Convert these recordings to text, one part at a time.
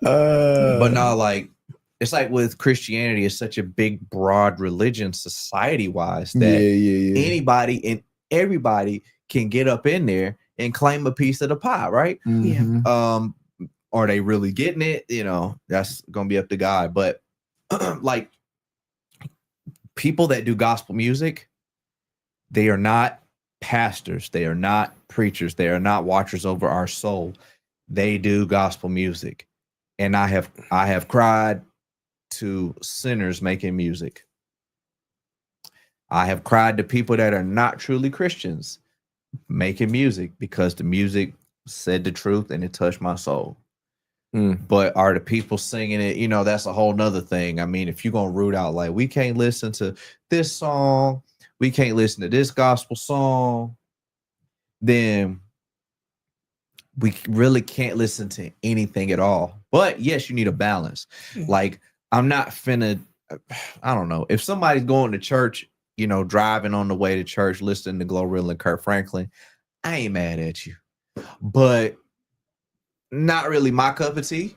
But no, like it's like with Christianity, it's such a big, broad religion, society-wise, that anybody and everybody can get up in there and claim a piece of the pie, right? Are they really getting it? You know, that's gonna be up to God. But like people that do gospel music, they are not pastors, they are not preachers, they are not watchers over our soul. They do gospel music. And I have cried to sinners making music. I have cried to people that are not truly Christians making music because the music said the truth and it touched my soul. But are the people singing it, you know, that's a whole nother thing. I mean, if you're gonna root out like we can't listen to this song, we can't listen to this gospel song, then we really can't listen to anything at all. But yes, you need a balance. Like I'm not finna, I don't know, if somebody's going to church, you know, driving on the way to church, listening to Glorilla and Kurt Franklin, I ain't mad at you. But not really my cup of tea.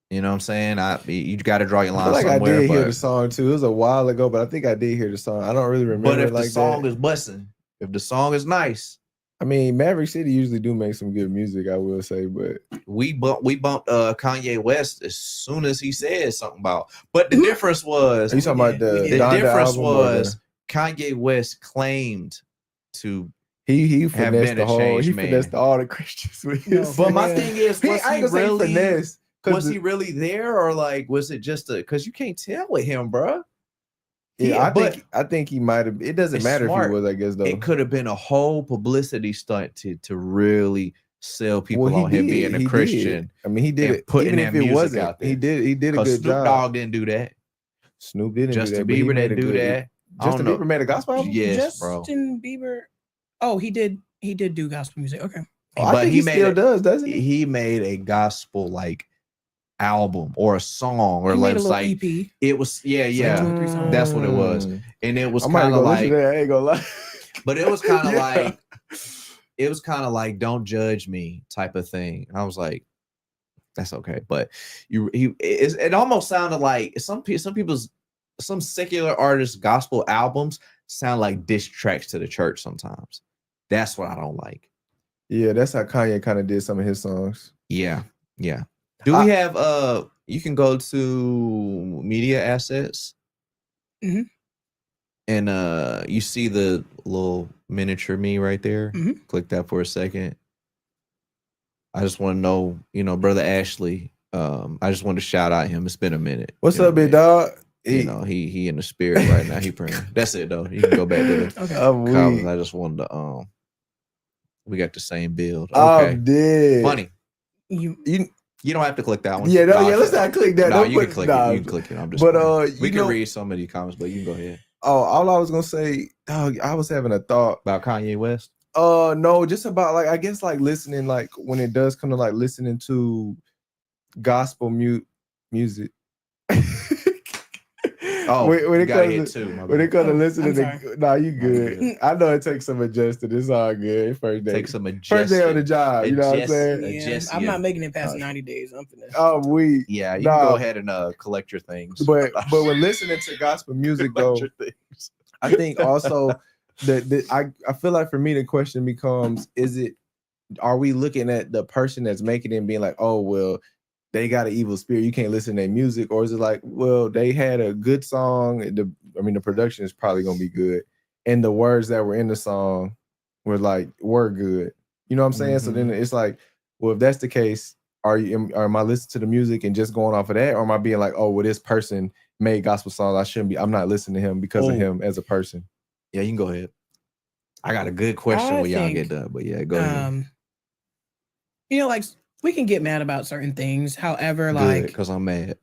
You know what I'm saying? You got to draw your line somewhere. I did hear the song too. It was a while ago, but I think I did hear the song. I don't really remember. But if the song is busting, if the song is nice, I mean, Maverick City usually do make some good music, I will say. But we bumped Kanye West as soon as he said something about. But the difference was, are you talking about the difference was Kanye West claimed to. He finessed the whole. He finessed all the Christians with his. But my thing is, was he really there, or like was it just because you can't tell with him, bro? Yeah, I think he might have. It doesn't matter if he was, I guess, though. It could have been a whole publicity stunt to really sell people on him being a Christian. I mean, he did it. Putting that music out there. He did a good Snoop job. Dogg didn't do that. Snoop didn't Justin do that. Bieber didn't do that. Justin Bieber made a gospel album? Yes, bro. Justin Bieber. Oh, he did do gospel music. Okay. But he still does, doesn't he? He made a gospel like album or a song or like EP. It was that's what it was. And it was kind of like I ain't gonna lie. But it was kind of like don't judge me type of thing. And I was like, that's okay. But it almost sounded like some secular artists' gospel albums sound like diss tracks to the church sometimes. That's what I don't like. Yeah, that's how Kanye kind of did some of his songs. Yeah. Do we have you can go to media assets and you see the little miniature me right there. Click that for a second. I just want to know, you know, brother Ashley. I just wanted to shout out him. It's been a minute. What's up, big dog? You know, he in the spirit right now. He praying. That's it though. You can go back to the comments. I just wanted to we got the same build. Okay. Funny. You don't have to click that one. Yeah, let's not click that. No, you can click it. You can click it. I'm just we can read some of the comments, but you can go ahead. Oh, all I was gonna say, dog, I was having a thought about Kanye West. No, just about like I guess like listening, like when it does come to like listening to gospel music. Oh, when it comes to listening to, you good. I know it takes some adjusting. It's all good. First day on the job. You know what I'm saying? Yeah, I'm not making it past 90 days. I'm finna. You can go ahead and collect your things. But when listening to gospel music though, I think also that I feel like for me the question becomes: are we looking at the person that's making it and being like, oh well, they got an evil spirit, you can't listen to their music? Or is it like, well, they had a good song, the production is probably gonna be good, and the words that were in the song were good. You know what I'm saying? So then it's like, well, if that's the case, am I listening to the music and just going off of that, or am I being like, oh well, this person made gospel songs, I'm not listening to him because of him as a person? Yeah, you can go ahead. I got a good question when y'all get done, but yeah, go ahead. You know, like we can get mad about certain things. However, because I'm mad.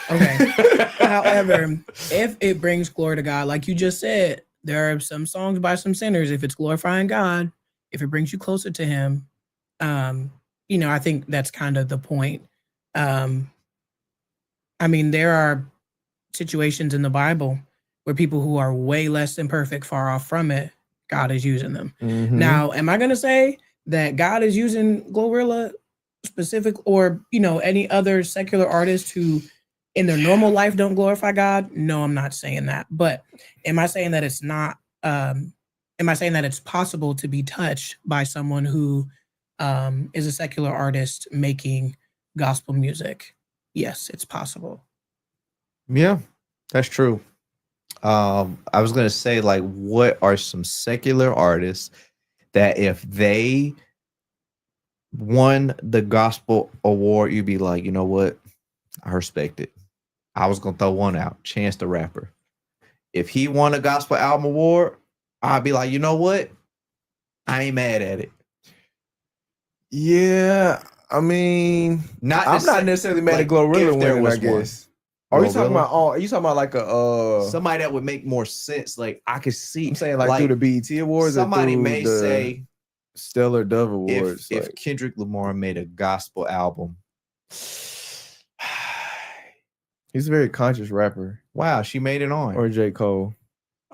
Okay. However, if it brings glory to God, like you just said, there are some songs by some sinners. If it's glorifying God, if it brings you closer to Him, you know, I think that's kind of the point. I mean, there are situations in the Bible where people who are way less than perfect, far off from it, God is using them. Now, am I going to say that God is using Glorilla specific, or any other secular artists who in their normal life don't glorify God? No, I'm not saying that. But am I saying that it's not? Am I saying that it's possible to be touched by someone who is a secular artist making gospel music? Yes, it's possible. Yeah, that's true. I was gonna say, like, what are some secular artists that if they won the gospel award, you'd be like, you know what? I respect it. I was gonna throw one out, Chance the Rapper. If he won a gospel album award, I'd be like, you know what? I ain't mad at it. Yeah, I mean, I'm not necessarily mad at Glorilla winning, I guess. Are you talking about? Are you talking about like a somebody that would make more sense? Like I could see. I'm saying like through the BET Awards. Somebody or through may say Stellar Dove Awards. If Kendrick Lamar made a gospel album, he's a very conscious rapper. Wow, she made it on. Or J. Cole.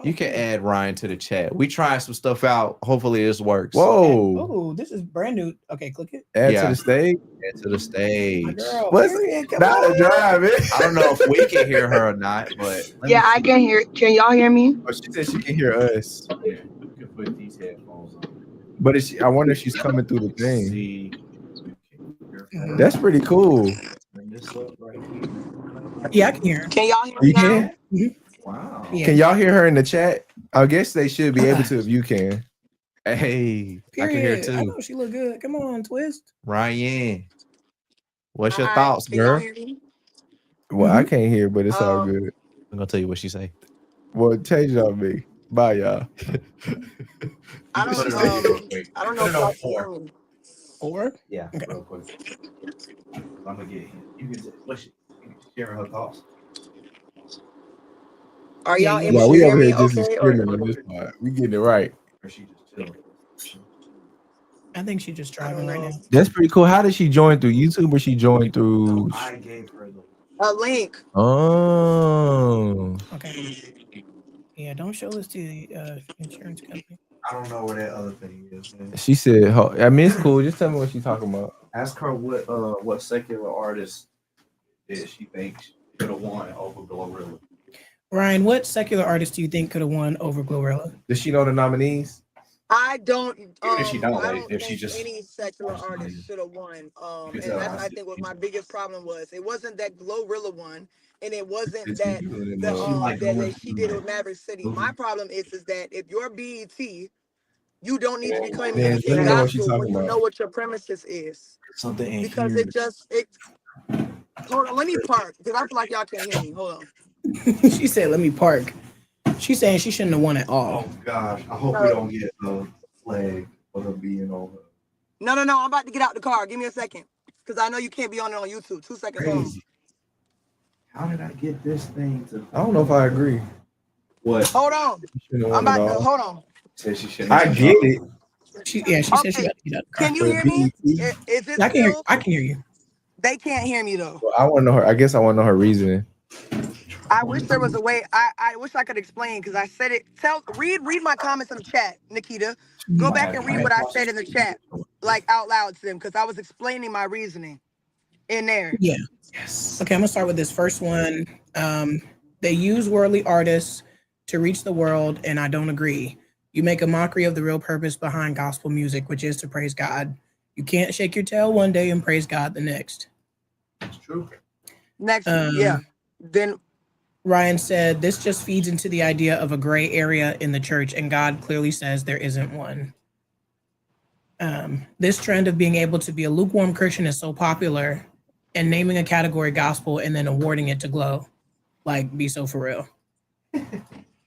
You can add Ryan to the chat. We trying some stuff out. Hopefully this works. Whoa. Oh, this is brand new. Okay, click it. Add to the stage. Add to the stage. Girl, what's not a drive? I don't know if we can hear her or not, but yeah, I can hear. Can y'all hear me? Oh, she said she can hear us. Yeah, you can put these headphones on. But I wonder if she's coming through the thing. See, that's pretty cool. Yeah, I can hear her. Can y'all hear me You now? can? Mm-hmm. Wow. Yeah. Can y'all hear her in the chat? I guess they should be able to if you can. Hey, Period. I can hear it too. I know she look good. Come on, Twist. Ryan, what's your All right, thoughts, can y'all girl? hear me? Well, I can't hear, but it's all good. I'm gonna tell you what she say. Well, change it on me. Bye, y'all. I don't know if y'all can hear me. 4? Yeah, okay. real quick. I'm gonna get you can share her thoughts. Are y'all Yeah, able to we hear over me? here just Okay. screaming on this part. We getting it right. Or she just chilling. I think she's just driving right now. That's pretty cool. How did she join through YouTube or she joined through? I gave her the A link. Oh. Okay. Yeah, don't show this to the insurance company. I don't know where that other thing is. Man. She said, I mean, it's cool. Just tell me what she's talking about. Ask her what secular artist is she thinks could have won over Glorilla. Ryan, what secular artist do you think could have won over Glorilla? Does she know the nominees? I don't. If she don't, I don't if think she just any secular artist should have won. And tell that's I I think what my biggest problem was. It wasn't that Glorilla won, and it wasn't It's that you that she did it with Maverick City. My problem is that if you're BET, you don't need to be claiming Man, anything let me know what she's gospel when talking you about. know what your premises is. something ain't Because here. Hold on, let me park because I feel like y'all can't hear me. Hold on. She said, "Let me park." She's saying she shouldn't have won at all. Oh gosh, I hope we don't get a flag for her being over. No, I'm about to get out the car. Give me a second, because I know you can't be on it on YouTube. 2 seconds. Crazy. How did I get this thing to? I don't know if I agree. What? Hold on. I'm about to hold on. Said she shouldn't. I get it. She said she Okay. got to get out the car. Can you hear me? BET? Is it I can hear. still? I can hear you. They can't hear me though. Well, I want to know her. I guess I want to know her reasoning. I wish there was a way. I wish I could explain because I said it. Read my comments in the chat, Nikita. Go back and read what I said in the chat, like out loud to them, because I was explaining my reasoning in there. Yeah. Yes. Okay, I'm gonna start with this first one. They use worldly artists to reach the world, and I don't agree. You make a mockery of the real purpose behind gospel music, which is to praise God. You can't shake your tail one day and praise God the next. That's true. Next, yeah. Then Ryan said, this just feeds into the idea of a gray area in the church, and God clearly says there isn't one. This trend of being able to be a lukewarm Christian is so popular, and naming a category gospel and then awarding it to Glow. Like, be so for real.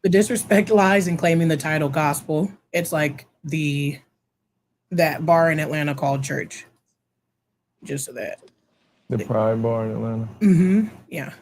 The disrespect lies in claiming the title gospel. It's like that bar in Atlanta called Church. Just so that. The Pride Bar in Atlanta. Mm-hmm. Yeah.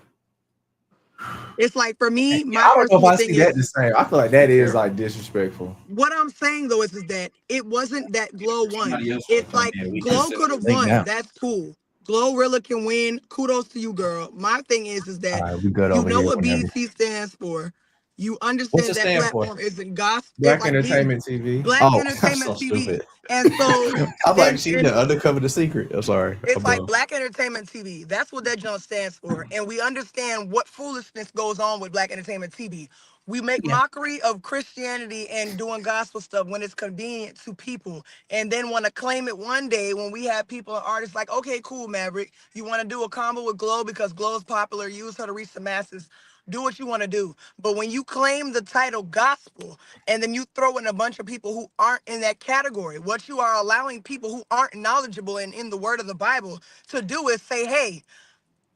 it's like for me, I don't know if personal I thing see that is the same. I feel like that is like disrespectful. what I'm saying though is that it wasn't that Glow won. Somebody else It's will come like in. We Glow just could have think won. now. That's cool. Glorilla can win. Kudos to you, girl. My thing is that We good you over know here. what Whenever. BET stands for. You What's understand it that stand for? platform isn't gospel. Black Like Entertainment TV. Black Oh, I'm Entertainment so TV. stupid. And so I'm like, and, she and done undercover the secret. I'm sorry. it's bro. like Black Entertainment TV. That's what that jump stands for. And we understand what foolishness goes on with Black Entertainment TV. We make Yeah. mockery of Christianity and doing gospel stuff when it's convenient to people, and then want to claim it one day when we have people and artists like, okay, cool, Maverick, you want to do a combo with Glow because Glow's popular, use her to reach the masses. Do what you want to do. But when you claim the title gospel and then you throw in a bunch of people who aren't in that category, what you are allowing people who aren't knowledgeable and in the word of the Bible to do is say, hey,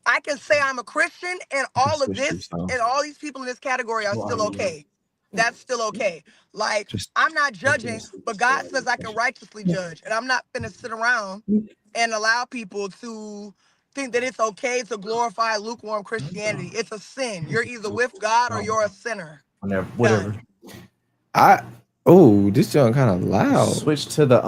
I can say I'm a Christian and all of this and all these people in this category are still okay. That's still okay. Like, Just I'm not judging, but God says I can righteously judge. And I'm not gonna sit around and allow people to think that it's okay to glorify lukewarm Christianity. It's a sin. You're either with God or you're a sinner. whatever. This junk kind of loud. Switch to the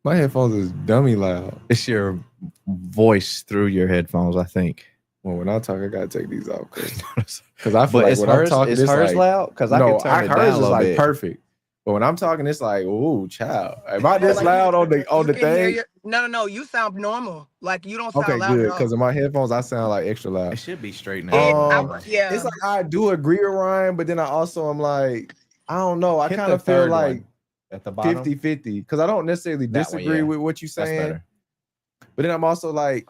My headphones is dummy loud. It's your voice through your headphones, I think. Well, when I talk, I gotta take these off because I feel But like is when hers, I'm talking, is it's hers like, loud? Because I no, can turn it down hers a is little like bit. perfect. But when I'm talking, it's like, ooh, child. Am I this loud on the thing? No. You sound normal. Like you don't sound Okay, loud good. at all. Because of my headphones, I sound like extra loud. It should be straight now. Yeah. It's like I do agree with Ryan, but then I also am like, I don't know. I Hit kind the of feel third like one at the bottom. 50-50 because I don't necessarily That one, disagree yeah. with what you're That's saying. better. But then I'm also like,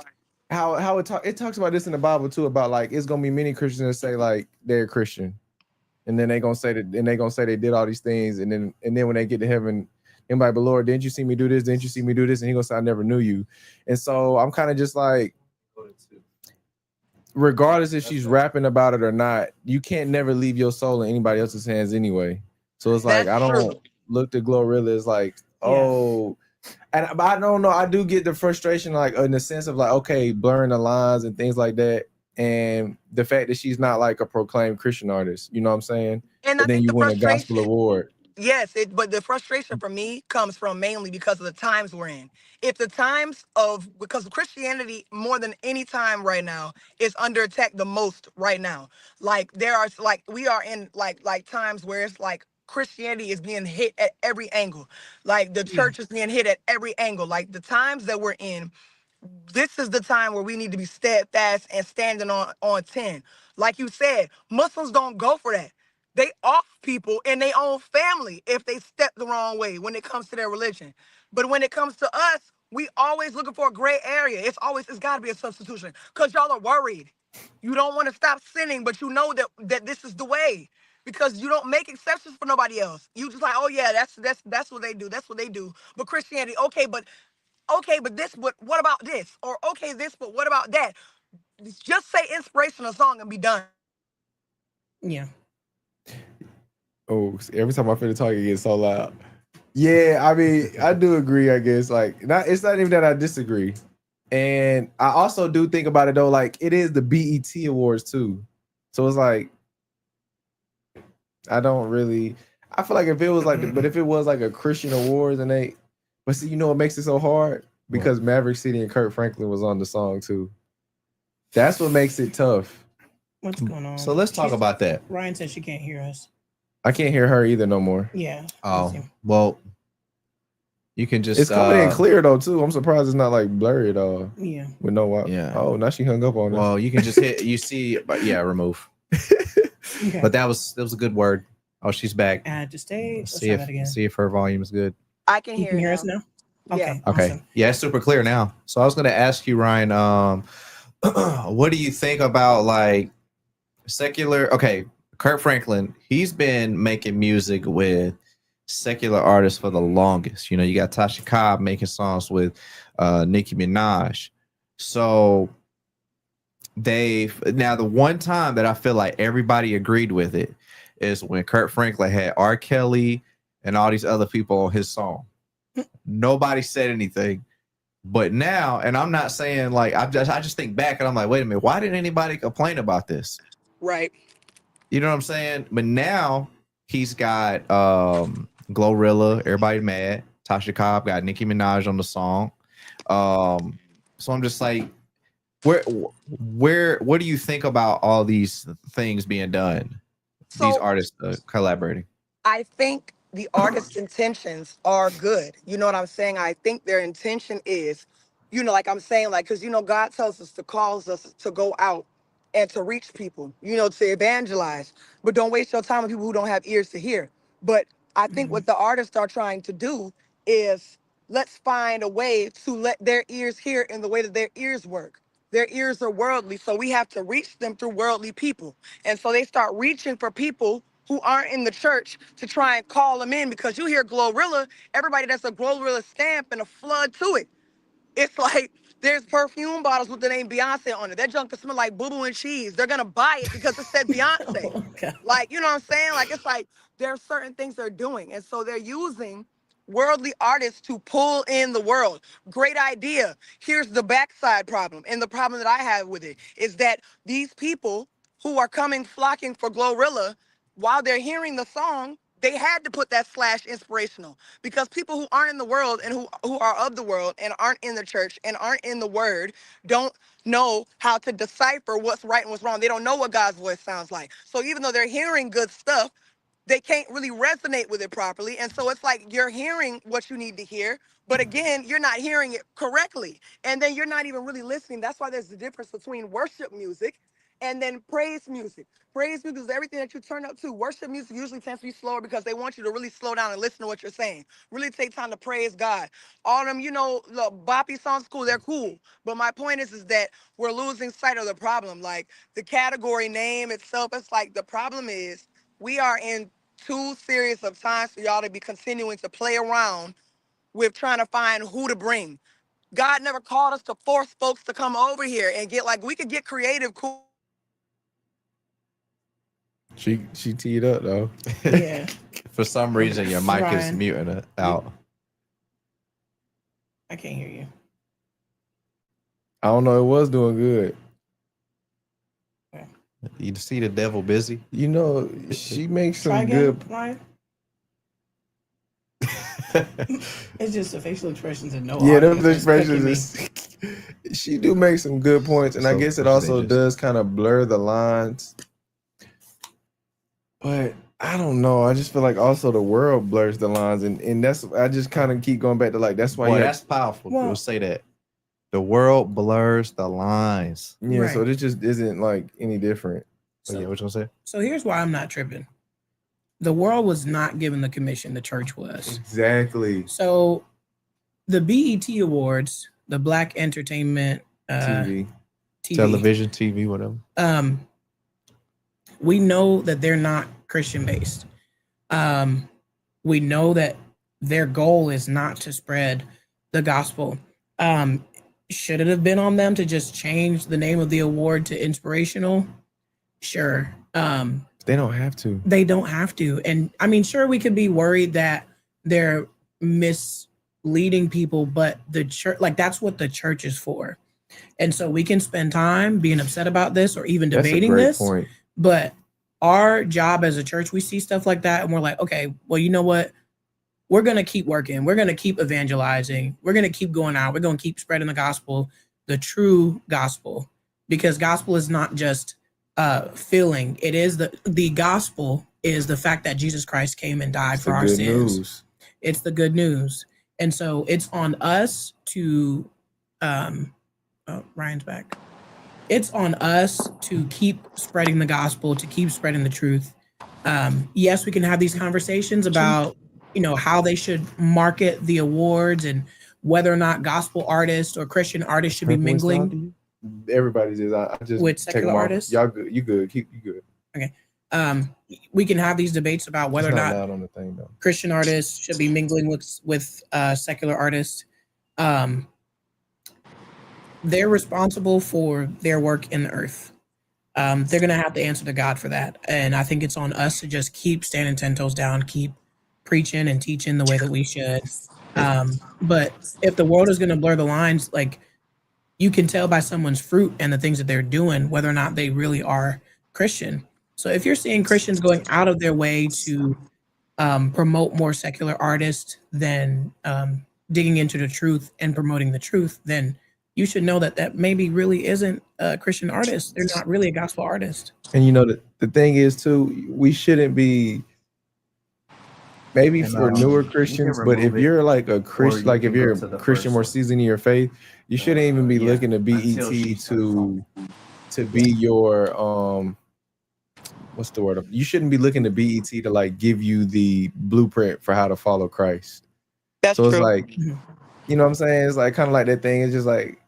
how it talks about this in the Bible too, about like it's gonna be many Christians that say like they're Christian, and then they're gonna say they did all these things, and then when they get to heaven, they're like, but Lord, didn't you see me do this? Didn't you see me do this? And he gonna say, I never knew you. And so I'm kind of just like, regardless if she's rapping about it or not, you can't never leave your soul in anybody else's hands anyway. So it's like I don't look to Glorilla as like, and I don't know. I do get the frustration, like in the sense of like, okay, blurring the lines and things like that, and the fact that she's not like a proclaimed Christian artist. You know what I'm saying? And but then you win a gospel award. Yes, but the frustration for me comes from mainly because of the times we're in. If the times of because Christianity more than any time right now is under attack the most right now. Like there are like we are in like times where it's like Christianity is being hit at every angle. Like the church is being hit at every angle. Like the times that we're in, this is the time where we need to be steadfast and standing on 10. Like you said, Muslims don't go for that. They off people in their own family if they step the wrong way when it comes to their religion. But when it comes to us, we always looking for a gray area. It's got to be a substitution because y'all are worried. You don't want to stop sinning, but you know that this is the way because you don't make exceptions for nobody else. You just like, oh yeah, that's what they do. That's what they do. But Christianity, okay, but this, but what about this? Or okay, this, but what about that? Just say inspirational song and be done. Yeah. Oh, every time I feel talk, it gets so loud. Yeah, I mean, I do agree, I guess. Like, it's not even that I disagree. And I also do think about it though, like it is the BET Awards too. So it's like, I feel like if it was like, but if it was like a Christian Awards but see, you know what makes it so hard? Because Maverick City and Kirk Franklin was on the song too. That's what makes it tough. What's going on? So let's talk about that. Ryan said she can't hear us. I can't hear her either no more. Yeah. Oh, well, you can just. It's coming in clear though too. I'm surprised it's not like blurry at all. Yeah. With no. Yeah. Oh, now she hung up on us. Well, you can just hit. You see, but yeah, remove. Okay. But that was a good word. Oh, she's back. Add to stage. Let's See try that again. see if her volume is good. I can You hear can hear now. us now. Okay. Yeah. Okay. Awesome. Yeah, it's super clear now. So I was going to ask you, Ryan. What do you think about like secular? Okay, Kirk Franklin. He's been making music with secular artists for the longest. You know, you got Tasha Cobb making songs with Nicki Minaj. So now the one time that I feel like everybody agreed with it is when Kirk Franklin had R. Kelly and all these other people on his song. Nobody said anything. But now, and I'm not saying like I just think back and I'm like, wait a minute, why didn't anybody complain about this? Right. You know what I'm saying? But now he's got Glorilla, everybody mad. Tasha Cobb got Nicki Minaj on the song. So I'm just like, what do you think about all these things being done? these artists collaborating? I think the artist's intentions are good. You know what I'm saying? I think their intention is, like I'm saying, like, because, God tells us calls us to go out and to reach people, to evangelize. But don't waste your time with people who don't have ears to hear. But I think what the artists are trying to do is let's find a way to let their ears hear in the way that their ears work. Their ears are worldly, so we have to reach them through worldly people. And so they start reaching for people who aren't in the church to try and call them in, because you hear Glorilla, everybody that's a Glorilla stamp and a flood to it. It's like there's perfume bottles with the name Beyonce on it. That junk can smell like boo-boo and cheese. They're gonna buy it because it said Beyonce. Like, you know what I'm saying? Like, it's like there are certain things they're doing. And so they're using worldly artists to pull in the world. Great idea. Here's the backside problem. And the problem that I have with it is that these people who are flocking for Glorilla, while they're hearing the song, they had to put that / inspirational, because people who aren't in the world and who are of the world and aren't in the church and aren't in the word don't know how to decipher what's right and what's wrong. They don't know what God's voice sounds like. So even though they're hearing good stuff, they can't really resonate with it properly. And so it's like you're hearing what you need to hear, but again, you're not hearing it correctly. And then you're not even really listening. That's why there's the difference between worship music and then praise music. Praise music is everything that you turn up to. Worship music usually tends to be slower because they want you to really slow down and listen to what you're saying. Really take time to praise God. All them, the boppy songs, cool, they're cool. But my point is that we're losing sight of the problem. Like the category name itself, it's like the problem is we are in too serious of times for y'all to be continuing to play around with trying to find who to bring. God never called us to force folks to come over here and we could get creative, cool. She teed up though. Yeah. For some reason, your mic is muting it out. I can't hear you. I don't know. It was doing good. Okay. You see the devil busy? She makes some good. It's just the facial expressions and no. Yeah, those expressions. She do make some good points, and I guess it also does kind of blur the lines. But I don't know. I just feel like also the world blurs the lines, and that's I just kind of keep going back to that's why. That's powerful. We'll say that the world blurs the lines. Yeah, right. So this just isn't any different. So, what you gonna say? So here's why I'm not tripping. The world was not given the commission. The church was. Exactly. So the BET Awards, the Black Entertainment TV, television, TV, whatever. We know that they're not Christian based. We know that their goal is not to spread the gospel. Should it have been on them to just change the name of the award to inspirational? Sure. They don't have to. They don't have to. And I mean, sure, we could be worried that they're misleading people, but the church, that's what the church is for. And so we can spend time being upset about this or even debating this. Point. But our job as a church, we see stuff like that and we're like, okay, well, you know what? We're going to keep working. We're going to keep evangelizing. We're going to keep going out. We're going to keep spreading the gospel, the true gospel, because gospel is not just feeling. It is the gospel is the fact that Jesus Christ came and died for our sins. News. It's the good news. And so it's on us to Ryan's back. It's on us to keep spreading the gospel, to keep spreading the truth. Yes, we can have these conversations about, how they should market the awards and whether or not gospel artists or Christian artists should be mingling. Everybody's is. I just with secular artists. Y'all good? You good? You good? Okay. We can have these debates about whether or not on the thing, though. Christian artists should be mingling with secular artists. They're responsible for their work in the earth. They're gonna have to answer to God for that, and I think it's on us to just keep standing 10 toes down, keep preaching and teaching the way that we should. But if the world is gonna blur the lines, you can tell by someone's fruit and the things that they're doing whether or not they really are Christian. So if you're seeing Christians going out of their way to promote more secular artists than digging into the truth and promoting the truth, then you should know that maybe really isn't a Christian artist. They're not really a gospel artist. And the thing is too, we shouldn't be maybe for newer Christians, but if you're like a Christian, like if you're a Christian more seasoned in your faith, you shouldn't even be looking to BET to be your what's the word? You shouldn't be looking to BET to like give you the blueprint for how to follow Christ. That's so true. It's like, you know what I'm saying? It's like kind of like that thing. It's just like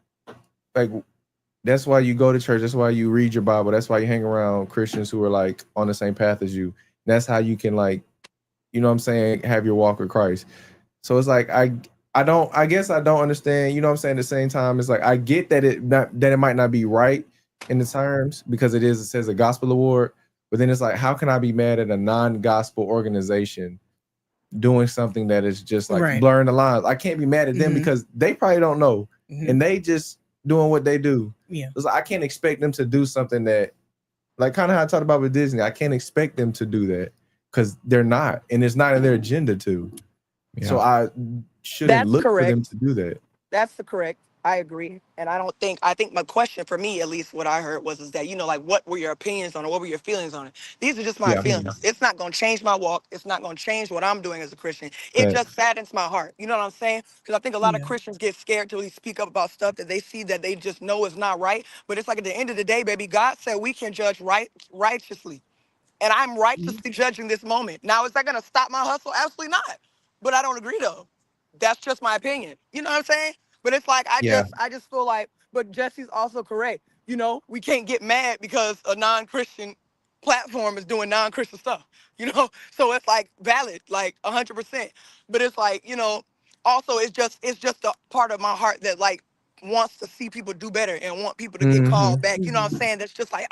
that's why you go to church. That's why you read your Bible. That's why you hang around Christians who are like on the same path as you. That's how you can like, you know what I'm saying, have your walk with Christ. So it's like I guess I don't understand, you know what I'm saying, at the same time, it's like I get that it might not be right in the terms because it says a gospel award, but then it's like, how can I be mad at a non-gospel organization doing something that is just like blurring the lines? I can't be mad at them because they probably don't know and they just doing what they do. Yeah. It's like, I can't expect them to do something that, like kind of how I talked about with Disney, I can't expect them to do that because they're not, and it's not in their agenda to. Yeah. So I shouldn't look for them to do that. That's the correct. I agree. And I think my question for me, at least what I heard is that, you know, like what were your opinions on it? What were your feelings on it? These are just my feelings. It's not going to change my walk. It's not going to change what I'm doing as a Christian. It just saddens my heart. You know what I'm saying? Because I think a lot of Christians get scared to really speak up about stuff that they see that they just know is not right. But it's like at the end of the day, baby, God said we can judge righteously. And I'm righteously judging this moment. Now, is that going to stop my hustle? Absolutely not. But I don't agree, though. That's just my opinion. You know what I'm saying? But it's like, I just feel like, but Jesse's also correct. You know, we can't get mad because a non-Christian platform is doing non-Christian stuff, you know? So it's like valid, like 100%. But it's like, you know, also it's just a part of my heart that like wants to see people do better and want people to get called back. You know what I'm saying? That's just like,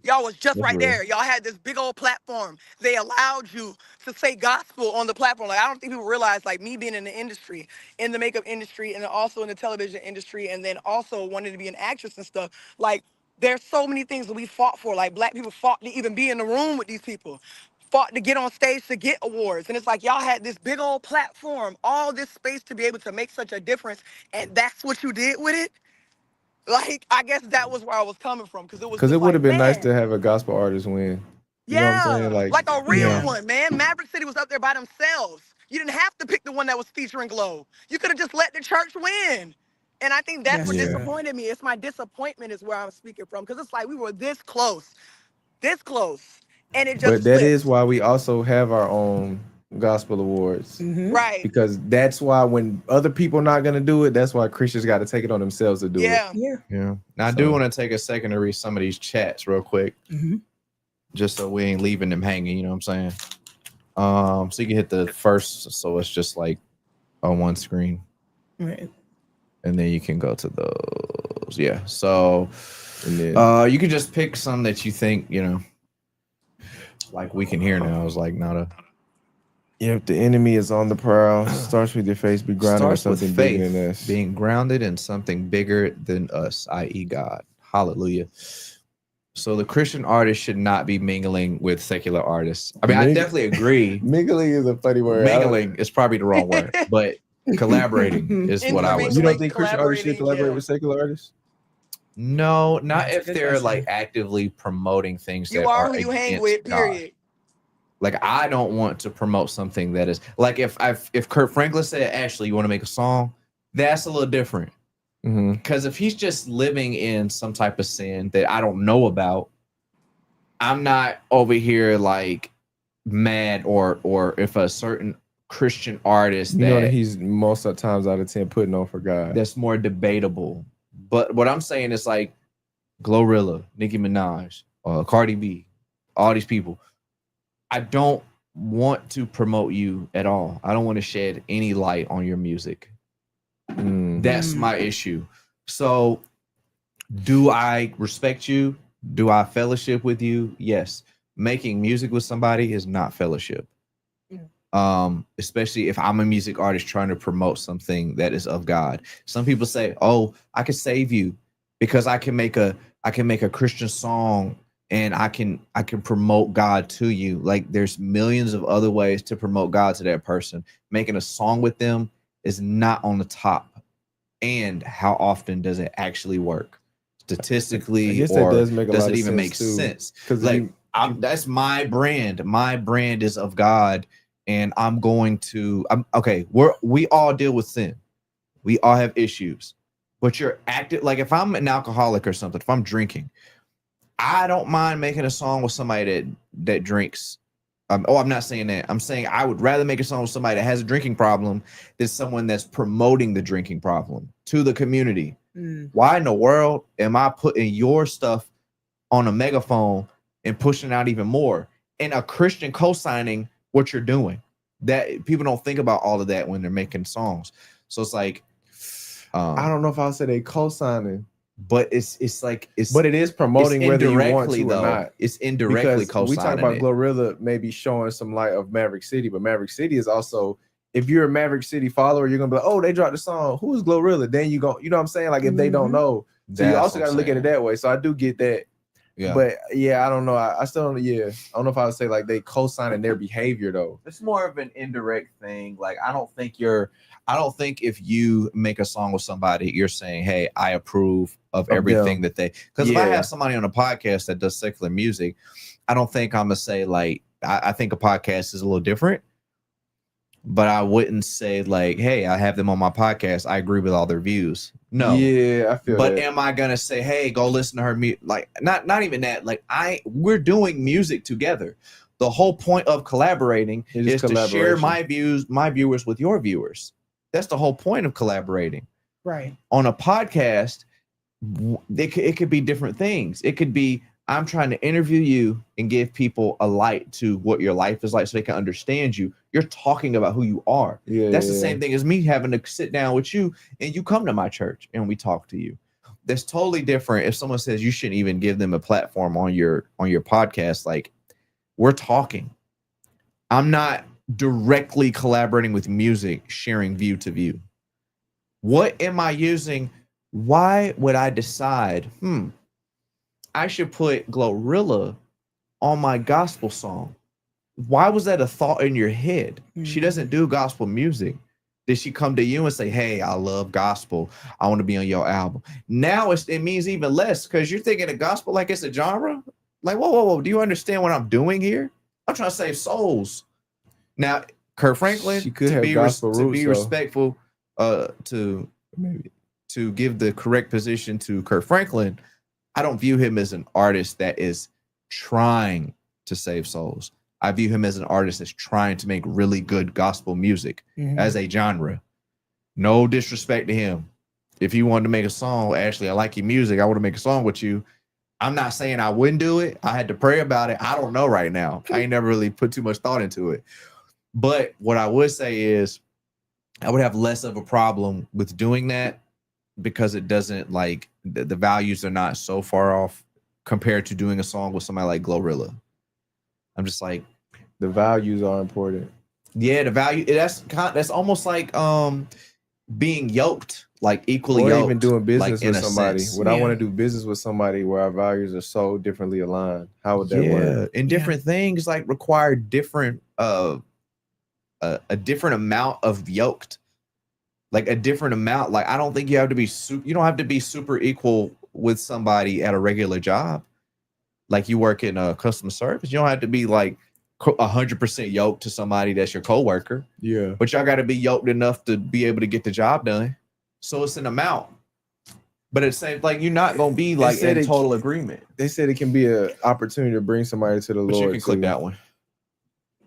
y'all was just right there. Y'all had this big old platform. They allowed you to say gospel on the platform. Like, I don't think people realize, like, me being in the industry, in the makeup industry, and then also in the television industry, and then also wanting to be an actress and stuff. Like, there's so many things that we fought for. Like, Black people fought to even be in the room with these people, fought to get on stage to get awards. And it's like, y'all had this big old platform, all this space to be able to make such a difference, and that's what you did with it? Like, I guess that was where I was coming from, because it would have been nice to have a gospel artist win. You know what I'm saying? Like a real one, man. Maverick City was up there by themselves. You didn't have to pick the one that was featuring Glow. You could have just let the church win. And I think that's what disappointed me. It's my disappointment is where I'm speaking from, because it's like we were this close, and it just But that slipped. is why we also have our own gospel awards. Right. Because that's why when other people are not going to do it, that's why Christians got to take it on themselves to do it. Yeah. Now, I do want to take a second to read some of these chats real quick. Just so we ain't leaving them hanging, you know what I'm saying? So you can hit the first, so it's just like on one screen. Right. And then you can go to those. Yeah. So you can just pick some that you think, you know, like we can hear now is like not a. If the enemy is on the prowl, starts with your face, be grounded in something bigger than us. Being grounded in something bigger than us, i.e. God. Hallelujah. So the Christian artist should not be mingling with secular artists. I mean, I definitely agree. Mingling is a funny word. Mingling is probably the wrong word, but collaborating is what I was. You don't think Christian artists should collaborate with secular artists? No, not if they're like actively promoting things that are who you hang against with, God. period. Like, I don't want to promote something that is like if Kurt Franklin said, Ashley, you want to make a song? That's a little different. Because if he's just living in some type of sin that I don't know about, I'm not over here like mad or if a certain Christian artist that he's most of the times out of 10 putting on for God. That's more debatable. But what I'm saying is like Glorilla, Nicki Minaj, Cardi B, all these people. I don't want to promote you at all. I don't want to shed any light on your music. That's my issue. So do I respect you? Do I fellowship with you? Yes. Making music with somebody is not fellowship. Especially if I'm a music artist trying to promote something that is of God. Some people say, oh, I could save you because I can make a Christian song and I can promote God to you. Like, there's millions of other ways to promote God to that person. Making a song with them is not on the top. And how often does it actually work? Statistically, or does it even make sense? Because like, That's my brand. My brand is of God, and I'm okay. We all deal with sin. We all have issues, but you're active. Like if I'm an alcoholic or something, if I'm drinking, I don't mind making a song with somebody that drinks. I'm not saying that. I'm saying I would rather make a song with somebody that has a drinking problem than someone that's promoting the drinking problem to the community. Why in the world am I putting your stuff on a megaphone and pushing out even more? And a Christian co-signing what you're doing. That people don't think about all of that when they're making songs. So it's like, I don't know if I'll say they co-signing, but it is promoting whether you want to or not. It's indirectly co-signing. We talk about Glorilla maybe showing some light of Maverick City, but Maverick City is also, if you're a Maverick City follower, you're gonna be like, oh, they dropped the song. Who is Glorilla? Then you go, you know what I'm saying? Like if they don't know, so you also got to look at it that way. So I do get that. Yeah, but yeah, I don't know. I still don't. Yeah, I don't know if I would say like they co-signing their behavior though. It's more of an indirect thing. Like I don't think if you make a song with somebody, you're saying, hey, I approve of everything that they. Because if I have somebody on a podcast that does secular music, I don't think I'm gonna say like I think a podcast is a little different. But I wouldn't say like, hey, I have them on my podcast. I agree with all their views. No. Yeah, I feel But that. am I gonna say, hey, go listen to her music? Like, not even that. Like, we're doing music together. The whole point of collaborating is to share my viewers with your viewers. That's the whole point of collaborating. Right. On a podcast, it could be different things. It could be, I'm trying to interview you and give people a light to what your life is like so they can understand you. You're talking about who you are. That's the same thing as me having to sit down with you and you come to my church and we talk to you. That's totally different. If someone says you shouldn't even give them a platform on your podcast, like we're talking. I'm not directly collaborating with music, sharing view to view. What am I using? Why would I decide, I should put Glorilla on my gospel song? Why was that a thought in your head? She doesn't do gospel music. Did she come to you and say, hey, I love gospel. I want to be on your album? Now it means even less because you're thinking of gospel like it's a genre. Like, whoa. Do you understand what I'm doing here? I'm trying to save souls. Now, Kirk Franklin, she could have gospel roots, to be respectful, to give the correct position to Kirk Franklin, I don't view him as an artist that is trying to save souls. I view him as an artist that's trying to make really good gospel music as a genre. No disrespect to him. If he wanted to make a song, Ashley, I like your music, I want to make a song with you. I'm not saying I wouldn't do it. I had to pray about it. I don't know right now. I ain't never really put too much thought into it. But what I would say is I would have less of a problem with doing that because it doesn't like the values are not so far off compared to doing a song with somebody like Glorilla. I'm just like, the values are important. Yeah, the value that's almost like being yoked, like equally or yoked, even doing business like, with somebody. Would I want to do business with somebody where our values are so differently aligned? How would that work? And different things like require different a different amount of yoked, like a different amount. Like I don't think you have to be you don't have to be super equal with somebody at a regular job. Like you work in a customer service, you don't have to be like 100% yoked to somebody that's your coworker. Yeah, but y'all got to be yoked enough to be able to get the job done. So it's an amount, but it's same like you're not gonna be like in total agreement. They said it can be an opportunity to bring somebody to the Lord. You can click that one.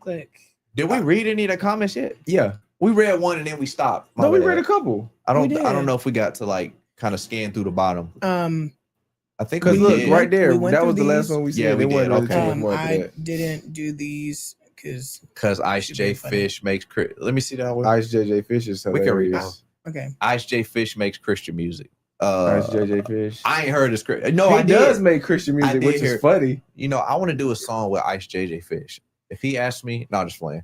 Click. Did we read any of the comments yet? Yeah, we read one and then we stopped. No, we read a couple. I don't know if we got to like kind of scan through the bottom. I think because look right there. That was the last one we said. Yeah, we did. Okay. I didn't do these because Ice J Fish makes. Let me see that one. Ice JJ Fish is hilarious. We can read that. Okay. Ice J Fish makes Christian music. Ice JJ Fish. I ain't heard his. No, he does make Christian music, which is funny. You know, I want to do a song with Ice JJ Fish. If he asked me, no, just playing.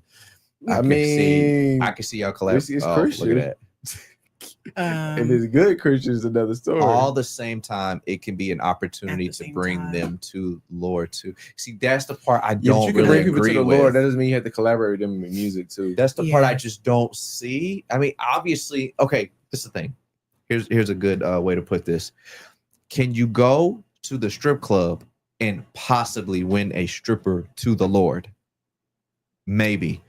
I can see y'all collaborate. It's Christian. Look at that. If it's good Christian, is another story. All the same time, it can be an opportunity to bring them to Lord too. See, that's the part I don't you can really bring people agree to the with. Lord. That doesn't mean you have to collaborate with them in music too. That's the part I just don't see. I mean, obviously, okay, this is the thing. Here's a good way to put this. Can you go to the strip club and possibly win a stripper to the Lord? Maybe.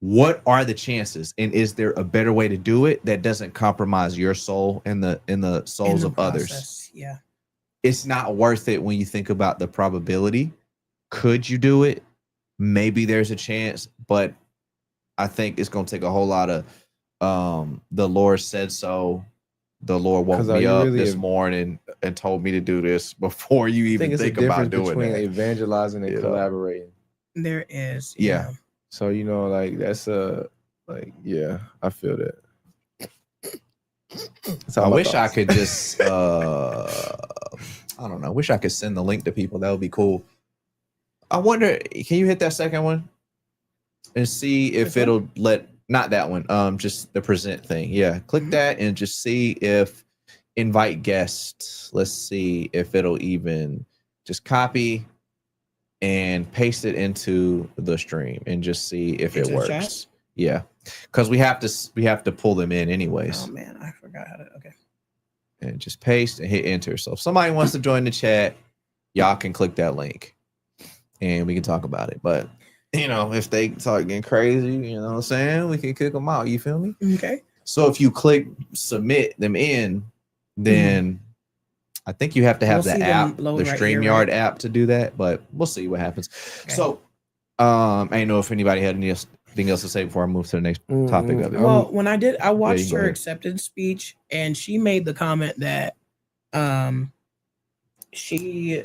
What are the chances? And is there a better way to do it that doesn't compromise your soul and the souls of others? Yeah. It's not worth it when you think about the probability. Could you do it? Maybe there's a chance, but I think it's going to take a whole lot of the Lord said so. The Lord woke me up really this morning and told me to do this before you even think about doing it. Between evangelizing and collaborating. There is. Yeah. So, you know, like that's yeah, I feel that. I wish I could just I don't know. I wish I could send the link to people. That would be cool. I wonder, can you hit that second one and see if it'll let, not that one, just the present thing. Yeah, click that and just see if invite guests. Let's see if it'll even just copy and paste it into the stream and just see if it works. Chat? Yeah, because we have to pull them in anyways. Oh man, I forgot how to. Okay. And just paste and hit enter. So if somebody wants to join the chat, y'all can click that link and we can talk about it. But you know, if they start getting crazy, you know what I'm saying, we can kick them out. You feel me? Okay. So if you click submit them in, then I think you have to have the app, the StreamYard app to do that, but we'll see what happens. Okay. So I didn't know if anybody had anything else to say before I move to the next topic of it. Well, when I watched her acceptance speech, and she made the comment that she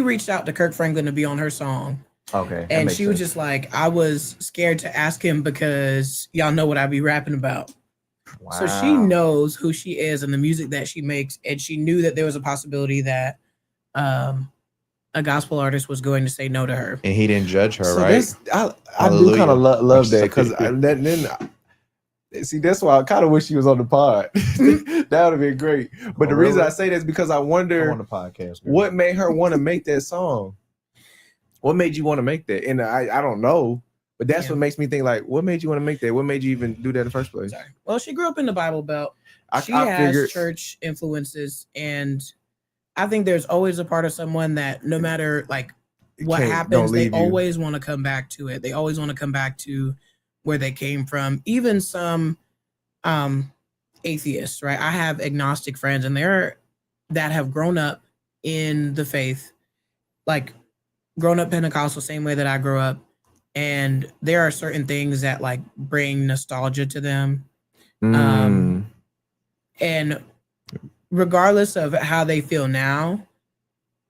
reached out to Kirk Franklin to be on her song. Okay. And she was just like, I was scared to ask him because y'all know what I be rapping about. Wow. So she knows who she is and the music that she makes, and she knew that there was a possibility that a gospel artist was going to say no to her. And he didn't judge her, right? I do kind of love that, because see, that's why I kind of wish she was on the pod. That would have been great. But the reason I say that is because I wonder on the podcast, what made her want to make that song. What made you want to make that? And I don't know, but that's what makes me think, like, what made you want to make that? What made you even do that in the first place? Sorry. Well, she grew up in the Bible Belt. She has church influences, and I think there's always a part of someone that no matter like what happens, they always want to come back to it. They always want to come back to where they came from. Even some atheists, right? I have agnostic friends, and they're that have grown up in the faith, like grown up Pentecostal, same way that I grew up. And there are certain things that like bring nostalgia to them. And regardless of how they feel now,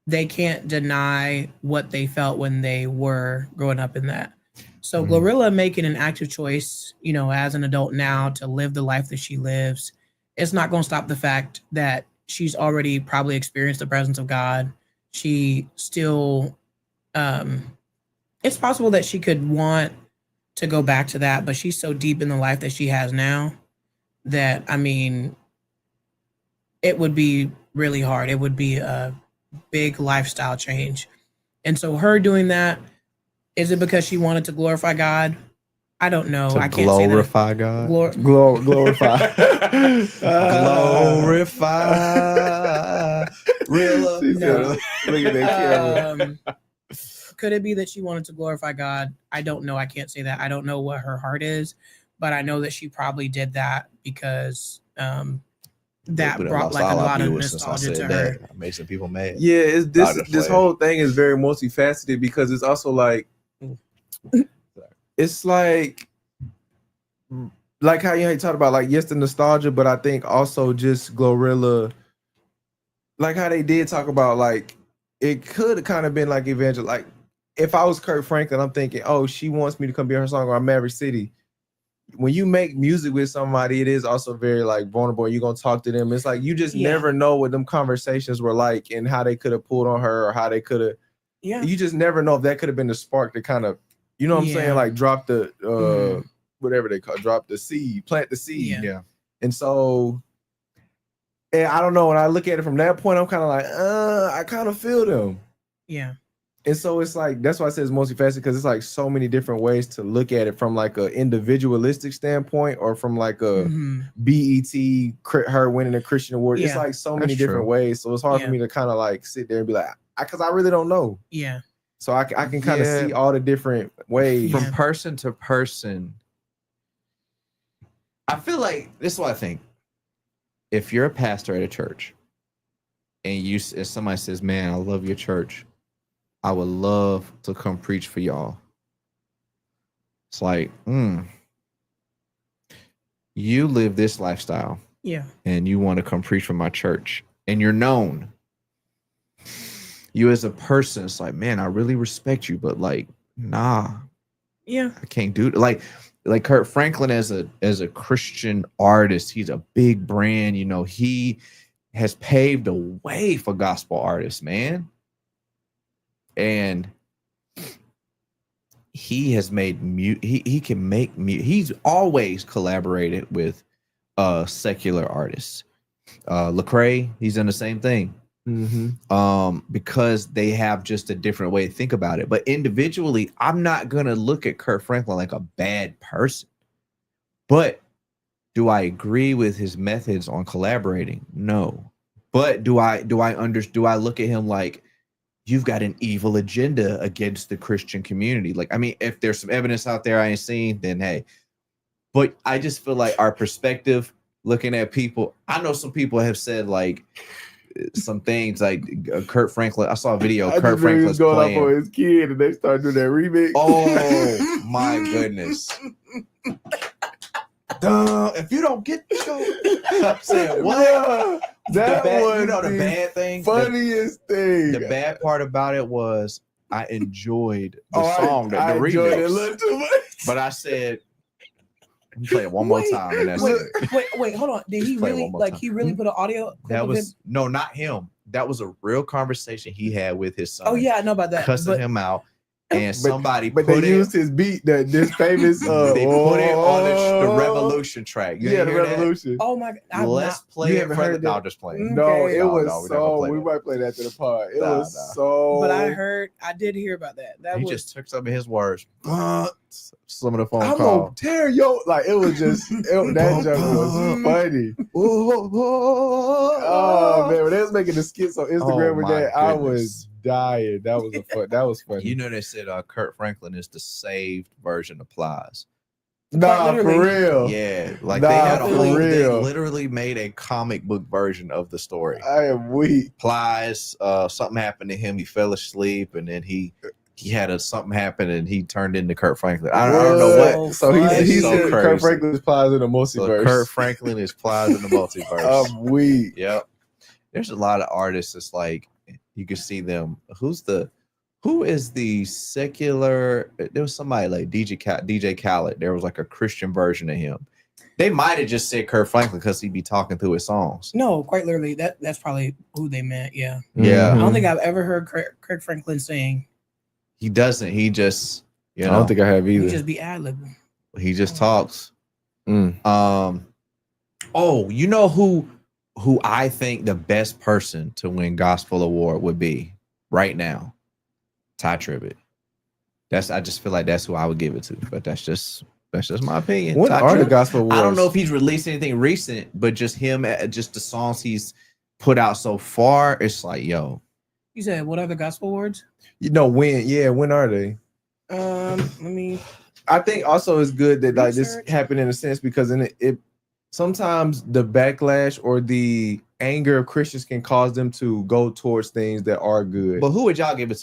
they can't deny what they felt when they were growing up in that. So Glorilla making an active choice, you know, as an adult now to live the life that she lives, it's not going to stop the fact that she's already probably experienced the presence of God. She still, it's possible that she could want to go back to that, but she's so deep in the life that she has now that, I mean, it would be really hard. It would be a big lifestyle change. And so her doing that, is it because she wanted to glorify God? I don't know. I can't glorify say that. God. Glorify. Glorify. Real. No. Look at that camera. Could it be that she wanted to glorify God? I don't know. I can't say that. I don't know what her heart is, but I know that she probably did that because that brought like a lot of nostalgia to her. I made some people mad. Yeah, this whole thing is very multifaceted, because it's also like, it's like how you talked about, like, yes, the nostalgia, but I think also just Glorilla, like how they did talk about, like, it could have kind of been like evangel. Like, if I was Kirk Franklin, I'm thinking, oh, she wants me to come be her song, or I'm Maverick City. When you make music with somebody, it is also very like vulnerable. You're gonna talk to them. It's like you just never know what them conversations were like and how they could have pulled on her, or how they could have. Yeah. You just never know if that could have been the spark to kind of, you know what I'm saying? Like drop the whatever they call, drop the seed, plant the seed. Yeah. And so, and I don't know. When I look at it from that point, I'm kind of like, I kind of feel them. Yeah. And so it's like, that's why I say it's multifaceted, because it's like so many different ways to look at it, from like a individualistic standpoint, or from like a BET, her winning a Christian award. It's like so many different ways. So it's hard for me to kind of like sit there and be like, because I really don't know. Yeah. So I can kind of see all the different ways from person to person. I feel like this is what I think. If you're a pastor at a church and if somebody says, man, I love your church, I would love to come preach for y'all. It's like, you live this lifestyle. Yeah. And you want to come preach for my church and you're known. You as a person, it's like, man, I really respect you, but like, nah. Yeah. I can't do it. Like Kurt Franklin as a Christian artist, he's a big brand, you know, he has paved a way for gospel artists, man. And he has made he can make he's always collaborated with secular artists. Lecrae, he's in the same thing. Because they have just a different way to think about it. But individually, I'm not gonna look at Kurt Franklin like a bad person. But do I agree with his methods on collaborating? No. But do I look at him like you've got an evil agenda against the Christian community? Like, I mean, if there's some evidence out there I ain't seen, then hey. But I just feel like our perspective, looking at people, I know some people have said like some things like Kurt Franklin. I saw a video. Kurt Franklin's going playing up on his kid, and they started doing that remix. Oh my goodness! Duh, if you don't get I'm saying what? That was you know the bad thing. Funniest thing. The bad part about it was I enjoyed the song, the I enjoyed it a remix, little too much. but I said. Play it one more time, and that's wait, hold on. Did he really he really put an audio? That was no, not him. That was a real conversation he had with his son. Oh yeah, I know about that. Cussing him out, and somebody but they used his beat, this famous. They put it on the Revolution track. The Revolution. That? Oh my God! Let's play it for the no, just playing. No, it was so. We might play that to the pod. It was so. But I did hear about that. He just took some of his words. Some of the phone I'm call. gonna tear yo, like it was just that joke was funny. Oh man, when they was making the skits on Instagram with that, I was dying. That was funny. You know they said Kurt Franklin is the saved version of Plies. Nah, for real. Yeah, like they had a whole. They literally made a comic book version of the story. I am weak. Plies, something happened to him. He fell asleep, and then he had something happen, and he turned into Kurt Franklin. I don't know what. So he's so Kurt Franklin's Plies in the multiverse. So Kurt Franklin is Plies in the multiverse. I'm weak. Yep. There's a lot of artists that's like you can see them. Who is the secular? There was somebody like DJ Khaled. There was like a Christian version of him. They might have just said Kurt Franklin because he'd be talking through his songs. No, quite literally. That's probably who they meant. Yeah. Yeah. I don't think I've ever heard Kurt Franklin saying. He doesn't. He just. I don't think I have either. He just be ad-libbing. He just talks. Oh, you know who I think the best person to win gospel award would be right now? Ty Tribbett. I just feel like that's who I would give it to, but that's just my opinion. What are the gospel awards? I don't know if he's released anything recent, but just him, just the songs he's put out so far, it's like, yo. You said what are the gospel awards? You know when? Yeah, when are they? Let me. I think also it's good that like this happened in a sense because in it sometimes the backlash or the anger of Christians can cause them to go towards things that are good. But who would y'all give it to?